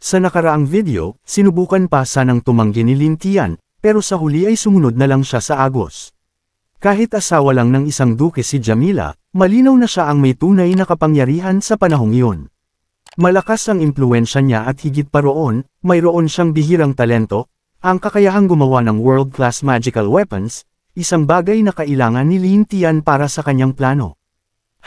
Sa nakaraang video, sinubukan pa sanang tumanggi ni Lin Tian, pero sa huli ay sumunod na lang siya sa agos. Kahit asawa lang ng isang duke si Jamila, malinaw na siya ang may tunay na kapangyarihan sa panahong iyon. Malakas ang impluwensya niya at higit pa roon, mayroon siyang bihirang talento, ang kakayahang gumawa ng world-class magical weapons, isang bagay na kailangan ni Lin Tian para sa kanyang plano.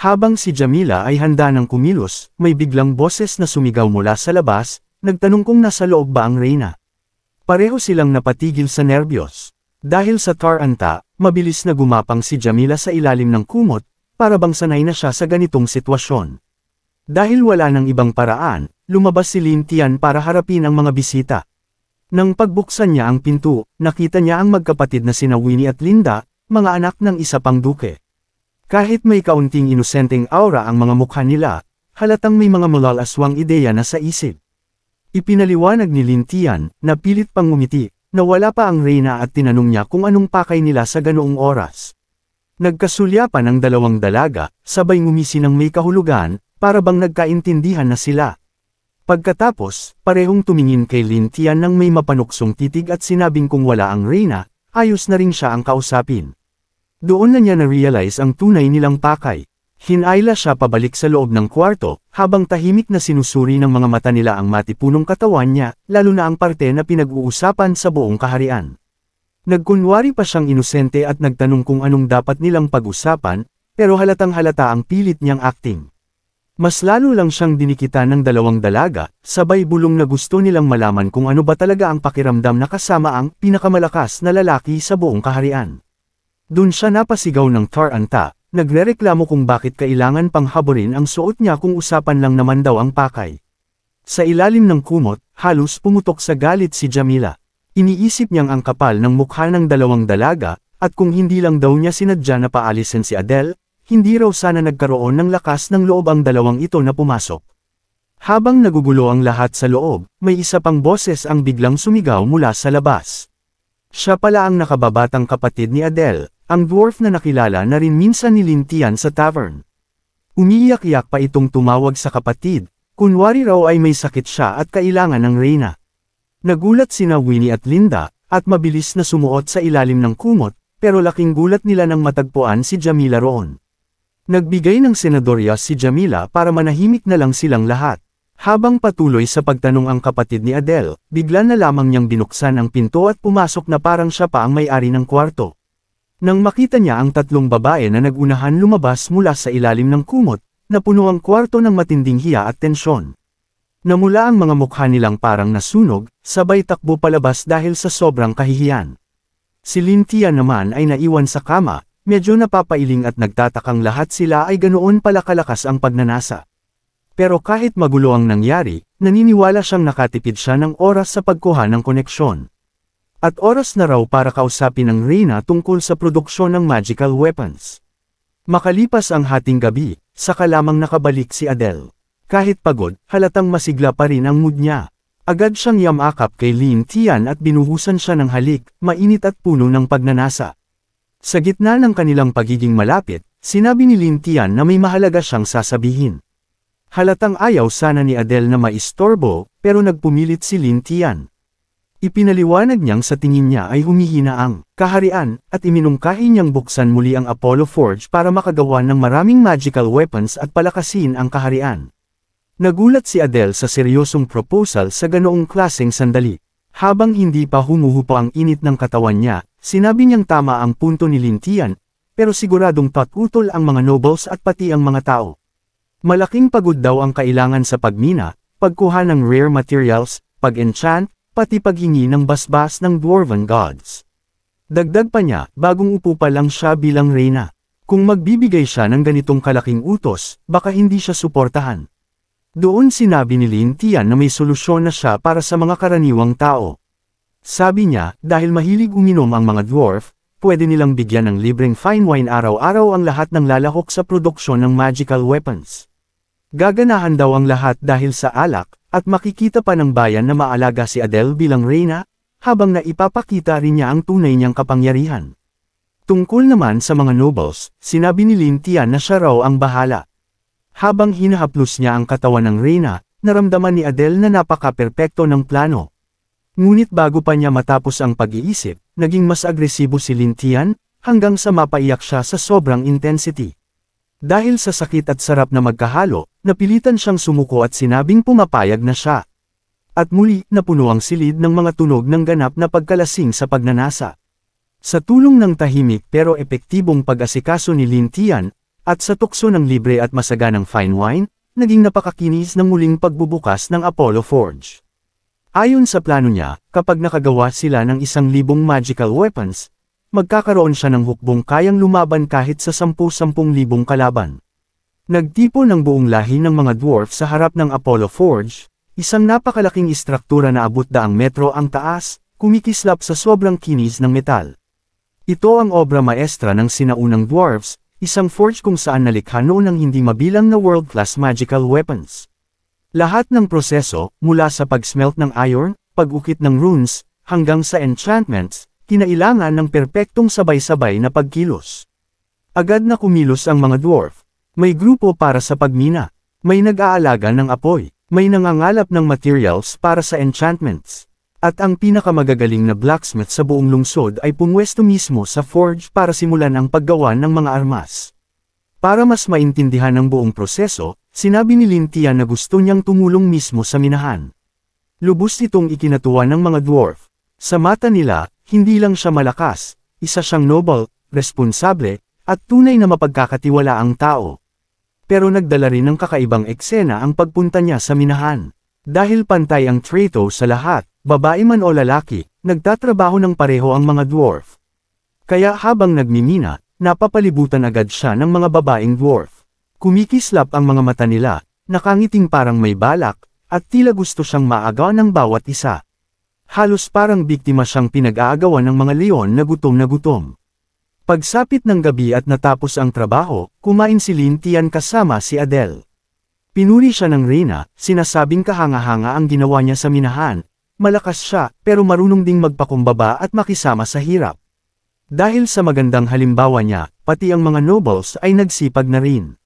Habang si Jamila ay handa ng kumilos, may biglang boses na sumigaw mula sa labas, nagtanong kung nasa loob ba ang reyna. Pareho silang napatigil sa nerbiyos. Dahil sa taranta, mabilis na gumapang si Jamila sa ilalim ng kumot, para bang sanay na siya sa ganitong sitwasyon. Dahil wala ng ibang paraan, lumabas si Lin Tian para harapin ang mga bisita. Nang pagbuksan niya ang pinto, nakita niya ang magkapatid na sina Winnie at Linda, mga anak ng isa pang duke. Kahit may kaunting inosenteng aura ang mga mukha nila, halatang may mga malalaswang ideya na sa isip. Ipinaliwanag ni Lin Tian, na pilit pang ngumiti, na wala pa ang reyna at tinanong niya kung anong pakay nila sa ganoong oras. Nagkasulyapan ang dalawang dalaga, sabay ngumisi ng may kahulugan, para bang nagkaintindihan na sila. Pagkatapos, parehong tumingin kay Lin Tian nang may mapanuksong titig at sinabing kung wala ang reyna, ayos na rin siya ang kausapin. Doon na niya na-realize ang tunay nilang pakay. Hinayla siya pabalik sa loob ng kwarto, habang tahimik na sinusuri ng mga mata nila ang matipunong katawan niya, lalo na ang parte na pinag-uusapan sa buong kaharian. Nagkunwari pa siyang inosente at nagtanong kung anong dapat nilang pag-usapan, pero halatang halata ang pilit niyang acting. Mas lalo lang siyang dinikitan ng dalawang dalaga, sabay bulong na gusto nilang malaman kung ano ba talaga ang pakiramdam na kasama ang pinakamalakas na lalaki sa buong kaharian. Doon siya napasigaw ng taranta. Nagrereklamo kung bakit kailangan pang haburin ang suot niya kung usapan lang naman daw ang pakay. Sa ilalim ng kumot, halos pumutok sa galit si Jamila. Iniisip niyang ang kapal ng mukha ng dalawang dalaga, at kung hindi lang daw niya sinadya na paalisin si Adele, hindi raw sana nagkaroon ng lakas ng loob ang dalawang ito na pumasok. Habang nagugulo ang lahat sa loob, may isa pang boses ang biglang sumigaw mula sa labas. Siya pala ang nakababatang kapatid ni Adele, ang dwarf na nakilala na rin minsan ni Lin Tian sa tavern. Umiiyak-iyak pa itong tumawag sa kapatid, kunwari raw ay may sakit siya at kailangan ng reyna. Nagulat sina Winnie at Linda, at mabilis na sumuot sa ilalim ng kumot, pero laking gulat nila nang matagpuan si Jamila roon. Nagbigay ng senadorya si Jamila para manahimik na lang silang lahat. Habang patuloy sa pagtanong ang kapatid ni Adele, bigla na lamang niyang binuksan ang pinto at pumasok na parang siya pa ang may-ari ng kwarto. Nang makita niya ang tatlong babae na nagunahan lumabas mula sa ilalim ng kumot, napuno ang kwarto ng matinding hiya at tensyon. Namula ang mga mukha nilang parang nasunog, sabay takbo palabas dahil sa sobrang kahihiyan. Si Lin Tian naman ay naiwan sa kama, medyo napapailing at nagtatakang lahat sila ay ganoon pala kalakas ang pagnanasa. Pero kahit magulo ang nangyari, naniniwala siyang nakatipid siya ng oras sa pagkuha ng koneksyon. At oras na raw para kausapin ng reyna tungkol sa produksyon ng magical weapons. Makalipas ang hating gabi, saka lamang nakabalik si Adele. Kahit pagod, halatang masigla pa rin ang mood niya. Agad siyang yamakap kay Lin Tian at binuhusan siya ng halik, mainit at puno ng pagnanasa. Sa gitna ng kanilang pagiging malapit, sinabi ni Lin Tian na may mahalaga siyang sasabihin. Halatang ayaw sana ni Adele na maistorbo, pero nagpumilit si Lin Tian. Ipinaliwanag niyang sa tingin niya ay humihina ang kaharian, at iminungkahi niyang buksan muli ang Apollo Forge para makagawa ng maraming magical weapons at palakasin ang kaharian. Nagulat si Adele sa seryosong proposal sa ganoong klaseng sandali. Habang hindi pa humuhupa ang init ng katawan niya, sinabi niyang tama ang punto ni Lin Tian, pero siguradong tatutol ang mga nobles at pati ang mga tao. Malaking pagod daw ang kailangan sa pagmina, pagkuha ng rare materials, pag-enchant, pati paghingi ng basbas ng dwarven gods. Dagdag pa niya, bagong upo pa lang siya bilang reyna. Kung magbibigay siya ng ganitong kalaking utos, baka hindi siya suportahan. Doon sinabi ni Lin Tian na may solusyon na siya para sa mga karaniwang tao. Sabi niya, dahil mahilig uminom ang mga dwarf, pwede nilang bigyan ng libreng fine wine araw-araw ang lahat ng lalahok sa produksyon ng magical weapons. Gaganahan daw ang lahat dahil sa alak, at makikita pa ng bayan na maalaga si Adele bilang reyna, habang naipapakita rin niya ang tunay niyang kapangyarihan. Tungkol naman sa mga nobles, sinabi ni Lin Tian na siya raw ang bahala. Habang hinahaplos niya ang katawan ng reyna, naramdaman ni Adele na napaka-perpekto ng plano. Ngunit bago pa niya matapos ang pag-iisip, naging mas agresibo si Lin Tian, hanggang sa mapaiyak siya sa sobrang intensity. Dahil sa sakit at sarap na magkahalo, napilitan siyang sumuko at sinabing pumapayag na siya. At muli, napuno ang silid ng mga tunog ng ganap na pagkalasing sa pagnanasa. Sa tulong ng tahimik pero epektibong pag-asikaso ni Lin Tian, at sa tukso ng libre at masaganang fine wine, naging napakakinis ng muling pagbubukas ng Apollo Forge. Ayon sa plano niya, kapag nakagawa sila ng 1,000 magical weapons, magkakaroon siya ng hukbong kayang lumaban kahit sa 10,000 kalaban. Nagtipon ng buong lahi ng mga dwarf sa harap ng Apollo Forge, isang napakalaking istruktura na abot daang metro ang taas, kumikislap sa sobrang kinis ng metal. Ito ang obra maestra ng sinaunang dwarfs, isang forge kung saan nalikha noon ang hindi mabilang na world-class magical weapons. Lahat ng proseso, mula sa pag-smelt ng iron, pag-ukit ng runes, hanggang sa enchantments, kinailangan ng perpektong sabay-sabay na pagkilos. Agad na kumilos ang mga dwarf. May grupo para sa pagmina. May nag-aalaga ng apoy. May nangangalap ng materials para sa enchantments. At ang pinakamagagaling na blacksmith sa buong lungsod ay pumwesto mismo sa forge para simulan ang paggawa ng mga armas. Para mas maintindihan ang buong proseso, sinabi ni Lin Tian na gusto niyang tumulong mismo sa minahan. Lubos itong ikinatuwa ng mga dwarf. Sa mata nila, hindi lang siya malakas, isa siyang noble, responsable, at tunay na mapagkakatiwalaang tao. Pero nagdala rin ng kakaibang eksena ang pagpunta niya sa minahan. Dahil pantay ang trato sa lahat, babae man o lalaki, nagtatrabaho ng pareho ang mga dwarf. Kaya habang nagmimina, napapalibutan agad siya ng mga babaeng dwarf. Kumikislap ang mga mata nila, nakangiting parang may balak, at tila gusto siyang maagaw ng bawat isa. Halos parang biktima siyang pinag-aagawan ng mga leon na gutom na gutom. Pagsapit ng gabi at natapos ang trabaho, kumain si Lin Tian kasama si Adele. Pinuri siya ng reyna, sinasabing kahanga-hanga ang ginawa niya sa minahan. Malakas siya, pero marunong ding magpakumbaba at makisama sa hirap. Dahil sa magandang halimbawa niya, pati ang mga nobles ay nagsipag na rin.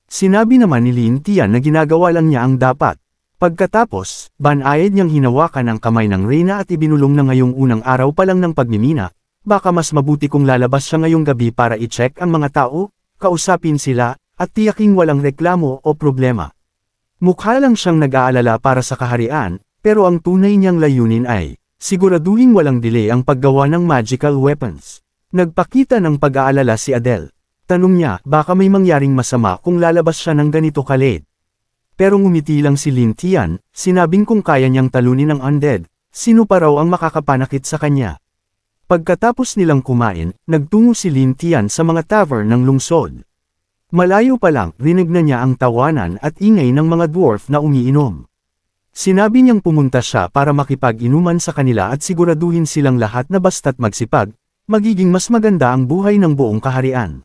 Sinabi naman ni Lin Tian na ginagawa lang niya ang dapat. Pagkatapos, banayad niyang hinawakan ang kamay ng reyna at ibinulong na ngayong unang araw pa lang ng pagmimina, baka mas mabuti kung lalabas siya ngayong gabi para i-check ang mga tao, kausapin sila, at tiyaking walang reklamo o problema. Mukha lang siyang nag-aalala para sa kaharian, pero ang tunay niyang layunin ay, siguraduhin walang delay ang paggawa ng magical weapons. Nagpakita ng pag-aalala si Adele. Tanong niya, baka may mangyaring masama kung lalabas siya ng ganito kalate. Pero ngumiti lang si Lin Tian, sinabing kung kaya niyang talunin ang undead, sino pa raw ang makakapanakit sa kanya. Pagkatapos nilang kumain, nagtungo si Lin Tian sa mga tavern ng lungsod. Malayo pa lang, rinig na niya ang tawanan at ingay ng mga dwarf na umiinom. Sinabi niyang pumunta siya para makipag-inuman sa kanila at siguraduhin silang lahat na basta't magsipag, magiging mas maganda ang buhay ng buong kaharian.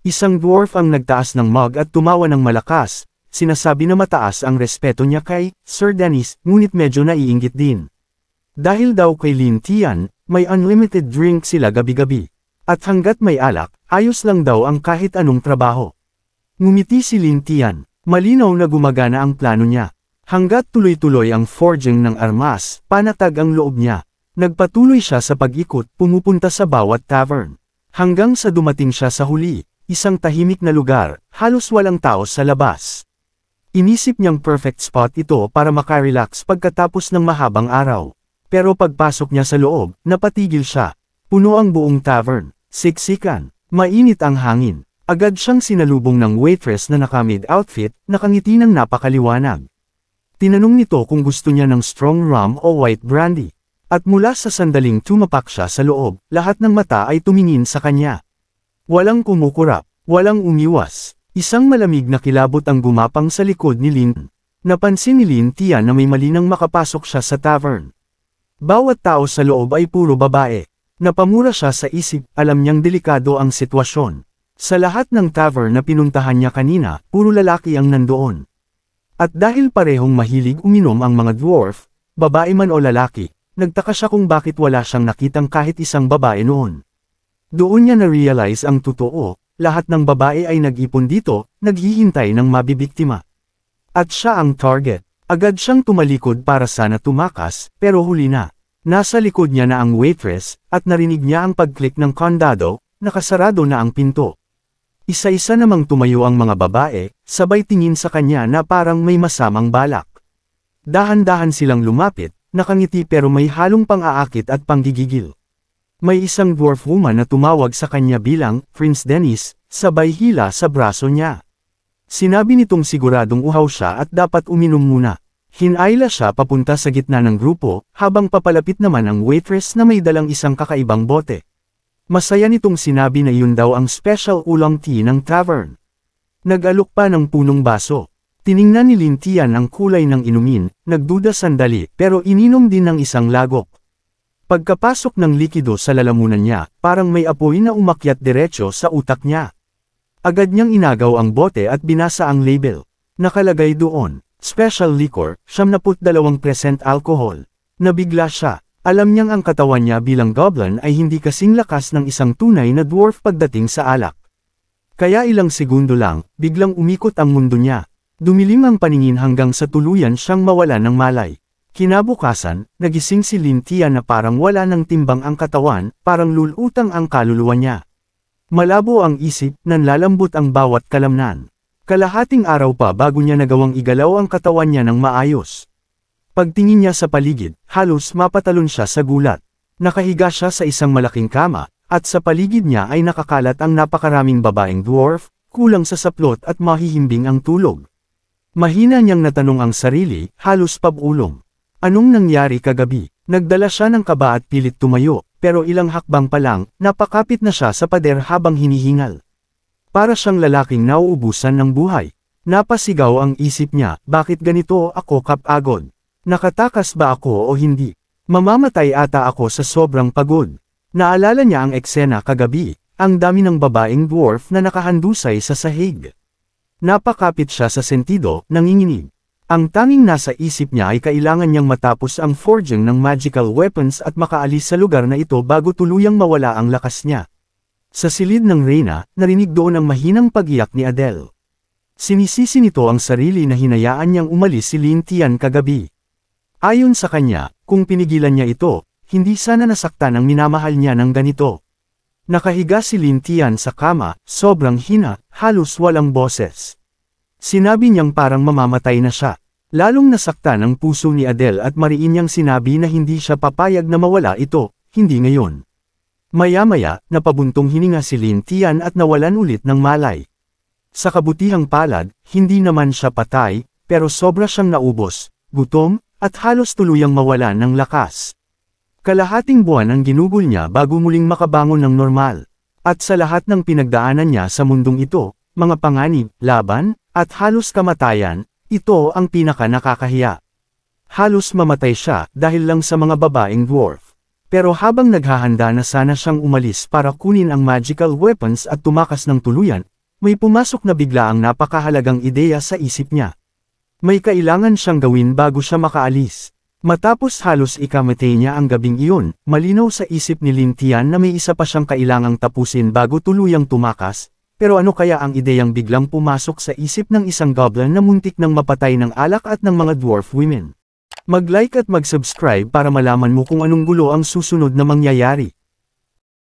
Isang dwarf ang nagtaas ng mug at tumawa ng malakas, sinasabi na mataas ang respeto niya kay Sir Dennis, ngunit medyo naiinggit din. Dahil daw kay Lin Tian, may unlimited drink sila gabi-gabi. At hanggat may alak, ayos lang daw ang kahit anong trabaho. Ngumiti si Lin Tian, malinaw na gumagana ang plano niya. Hanggat tuloy-tuloy ang forging ng armas, panatag ang loob niya. Nagpatuloy siya sa pag-ikot, pumupunta sa bawat tavern. Hanggang sa dumating siya sa huli, isang tahimik na lugar, halos walang tao sa labas. Inisip niyang perfect spot ito para makarelax pagkatapos ng mahabang araw. Pero pagpasok niya sa loob, napatigil siya. Puno ang buong tavern. Siksikan, mainit ang hangin. Agad siyang sinalubong ng waitress na naka-maid outfit, nakangiti ng napakaliwanag. Tinanong nito kung gusto niya ng strong rum o white brandy. At mula sa sandaling tumapak siya sa loob, lahat ng mata ay tumingin sa kanya. Walang kumukurap, walang umiwas. Isang malamig na kilabot ang gumapang sa likod ni Lin. Napansin ni Lin Tian na may mali nang makapasok siya sa tavern. Bawat tao sa loob ay puro babae. Napamura siya sa isip, alam niyang delikado ang sitwasyon. Sa lahat ng tavern na pinuntahan niya kanina, puro lalaki ang nandoon. At dahil parehong mahilig uminom ang mga dwarf, babae man o lalaki, nagtaka siya kung bakit wala siyang nakitang kahit isang babae noon. Doon niya na-realize ang totoo, lahat ng babae ay nag-ipon dito, naghihintay ng mabibiktima. At siya ang target. Agad siyang tumalikod para sana tumakas, pero huli na. Nasa likod niya na ang waitress, at narinig niya ang pag-click ng kandado, nakasarado na ang pinto. Isa-isa namang tumayo ang mga babae, sabay tingin sa kanya na parang may masamang balak. Dahan-dahan silang lumapit, nakangiti pero may halong pang-aakit at panggigigil. May isang dwarf woman na tumawag sa kanya bilang, Prince Dennis, sabay hila sa braso niya. Sinabi nitong siguradong uhaw siya at dapat uminom muna. Hinayla siya papunta sa gitna ng grupo, habang papalapit naman ang waitress na may dalang isang kakaibang bote. Masaya nitong sinabi na yun daw ang special oolong tea ng tavern. Nag-alok pa ng punong baso. Tiningnan ni Lintian ang kulay ng inumin, nagduda sandali pero ininom din ng isang lagok. Pagkapasok ng likido sa lalamunan niya, parang may apoy na umakyat diretso sa utak niya. Agad niyang inagaw ang bote at binasa ang label. Nakalagay doon, special liquor, 72% alcohol. Nabigla siya. Alam niyang ang katawan niya bilang goblin ay hindi kasing lakas ng isang tunay na dwarf pagdating sa alak. Kaya ilang segundo lang, biglang umikot ang mundo niya. Dumilim ang paningin hanggang sa tuluyan siyang mawala ng malay. Kinabukasan, nagising si Lintian na parang wala ng timbang ang katawan, parang lulutang ang kaluluwa niya. Malabo ang isip, nanlalambot ang bawat kalamnan. Kalahating araw pa bago niya nagawang igalaw ang katawan niya ng maayos. Pagtingin niya sa paligid, halos mapatalon siya sa gulat. Nakahiga siya sa isang malaking kama, at sa paligid niya ay nakakalat ang napakaraming babaeng dwarf, kulang sa saplot at mahihimbing ang tulog. Mahina niyang natanong ang sarili, halos pabulong. Anong nangyari kagabi? Nagdala siya ng kaba at pilit tumayo, pero ilang hakbang pa lang, napakapit na siya sa pader habang hinihingal. Para siyang lalaking nauubusan ng buhay. Napasigaw ang isip niya, bakit ganito ako kapagod? Nakatakas ba ako o hindi? Mamamatay ata ako sa sobrang pagod. Naalala niya ang eksena kagabi, ang dami ng babaeng dwarf na nakahandusay sa sahig. Napakapit siya sa sentido, nanginginig. Ang tanging nasa isip niya ay kailangan niyang matapos ang forging ng magical weapons at makaalis sa lugar na ito bago tuluyang mawala ang lakas niya. Sa silid ng reyna, narinig doon ang mahinang pag-iyak ni Adele. Sinisisi nito ang sarili na hinayaan niyang umalis si Lintian kagabi. Ayon sa kanya, kung pinigilan niya ito, hindi sana nasaktan ang minamahal niya ng ganito. Nakahiga si Lintian sa kama, sobrang hina, halos walang boses. Sinabi niyang parang mamamatay na siya. Lalong nasaktan ang puso ni Adele at mariin niyang sinabi na hindi siya papayag na mawala ito, hindi ngayon. Maya-maya, napabuntong hininga si Lintian at nawalan ulit ng malay. Sa kabutihang palad, hindi naman siya patay, pero sobra siyang naubos, gutom, at halos tuluyang mawalan ng lakas. Kalahating buwan ang ginugol niya bago muling makabangon ng normal. At sa lahat ng pinagdaanan niya sa mundong ito, mga panganib, laban, at halos kamatayan, ito ang pinaka-nakakahiya. Halos mamatay siya dahil lang sa mga babaeng dwarf. Pero habang naghahanda na sana siyang umalis para kunin ang magical weapons at tumakas ng tuluyan, may pumasok na bigla ang napakahalagang ideya sa isip niya. May kailangan siyang gawin bago siya makaalis. Matapos halos ikamatay niya ang gabing iyon, malinaw sa isip ni Lintian na may isa pa siyang kailangang tapusin bago tuluyang tumakas. Pero ano kaya ang ideyang biglang pumasok sa isip ng isang goblin na muntik nang mapatay ng alak at ng mga dwarf women? Mag-like at mag-subscribe para malaman mo kung anong gulo ang susunod na mangyayari.